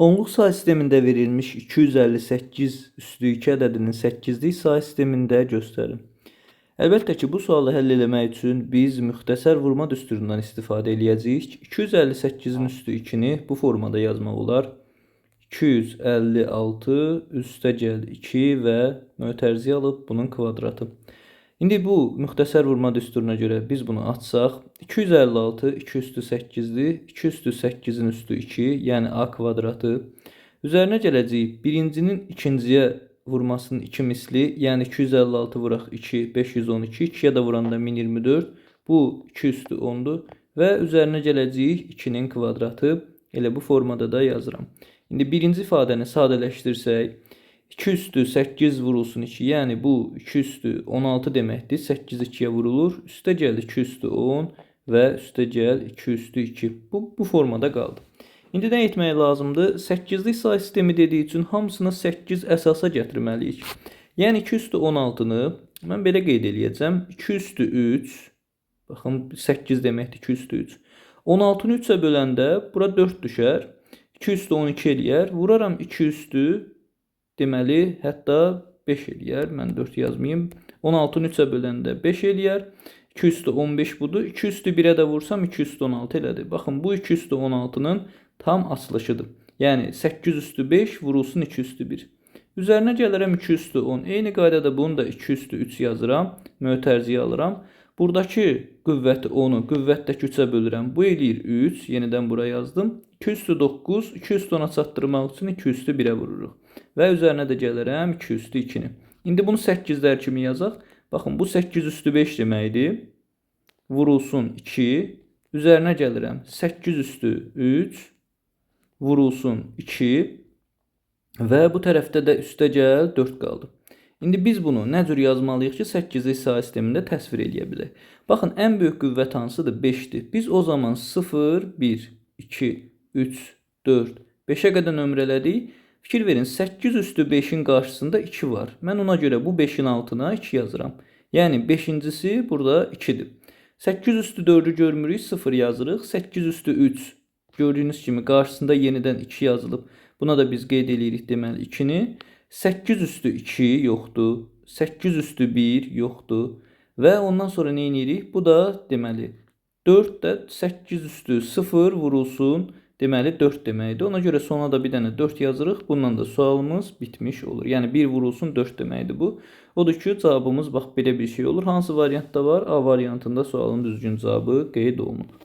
Onluq say sistemində verilmiş 258 üstü 2 ədədinin 8'lik say sistemində göstərin. Əlbəttə ki, bu sualı həll etmək üçün biz müxtəsər vurma düsturundan istifadə edəcəyik. 258'in üstü 2'ni bu formada yazmaq olar. 256 üstə gəl 2 və mötərizə alıb bunun kvadratı. İndi bu müxtəsər vurma düsturuna görə biz bunu açsaq, 256 2 üstü 8'dir, 2 üstü 8'in üstü 2, yəni a kvadratı. Üzərinə gələcəyik, birincinin ikinciyə vurmasının 2 misli, yəni 256 vuraq 2, 512, 2'yə də vuranda 1024, bu 2 üstü 10'dur və üzərinə gələcəyik 2'nin kvadratı, elə bu formada da yazıram. İndi birinci ifadəni sadələşdirsək, 2 üstü 8 vurulsun 2, yəni bu 2 üstü 16 deməkdir. 8 2'ye vurulur. Üstə gəl 2 üstü 10 və üstə gəl 2 üstü 2. Bu formada qaldı. İndi nə etmək lazımdır? 8'lik say sistemi dediyi üçün hamısına 8 əsasa gətirməliyik. Yəni 2 üstü 16'nı mən belə qeyd edəcəm. 2 üstü 3, baxın 8 deməkdir 2 üstü 3. 16'nı 3'ə böləndə bura 4 düşər. 2 üstü 12 eləyər. Vuraram 2 üstü, deməli, hətta 5 eləyər. Mən 4 yazmayayım. 16'nı 3'ə böləndə 5 eləyər. 2 üstü 15 budur. 2 üstü 1'ə də vursam 2 üstü 16 elədir. Baxın, bu 2 üstü 16'nın tam açılışıdır. Yəni 8 üstü 5 vurulsun 2 üstü 1. Üzərinə gəlirəm 2 üstü 10. Eyni qaydada bunu da 2 üstü 3 yazıram. Mötərizəyə alıram. Buradakı qüvvəti 10'u qüvvətdəki 3'ə bölürəm. Bu eləyir 3. Yenidən bura yazdım. 2 üstü 9. 2 üstü 10'a çatdırmaq üçün 2 üstü 1'ə vururuq. Və üzərinə də gəlirəm 2 üstü 2'ni. İndi bunu 8'lər kimi yazaq. Baxın, bu 8 üstü 5 deməkdir. Vurulsun 2. Üzərinə gəlirəm 8 üstü 3. Vurulsun 2. Və bu tərəfdə də üstə gəl 4 qaldı. İndi biz bunu nə cür yazmalıyıq ki, 8'lik say sistemində təsvir edə bilək. Baxın, ən böyük qüvvət hansıdır? 5'dir. Biz o zaman 0, 1, 2, 3, 4, 5'ə qədər nömrələdik. Fikir verin, 8 üstü 5'in qarşısında 2 var. Mən ona görə bu 5'in altına 2 yazıram. Yəni 5'incisi burada 2'dir. 8 üstü 4'ü görmürük, 0 yazırıq. 8 üstü 3 gördüyünüz kimi qarşısında yenidən 2 yazılıb. Buna da biz qeyd edirik deməli 2'ni. 8 üstü 2 yoxdur. 8 üstü 1 yoxdur. Və ondan sonra nə edirik? Bu da deməli 4 də 8 üstü 0 vurulsun. Deməli 4 deməkdir. Ona görə sona da bir dənə 4 yazırıq. Bundan da sualımız bitmiş olur. Yəni 1 vurulsun 4 deməkdir bu. Odur ki, cavabımız bax belə bir şey olur. Hansı variantda var? A variantında sualın düzgün cavabı qeyd olunub.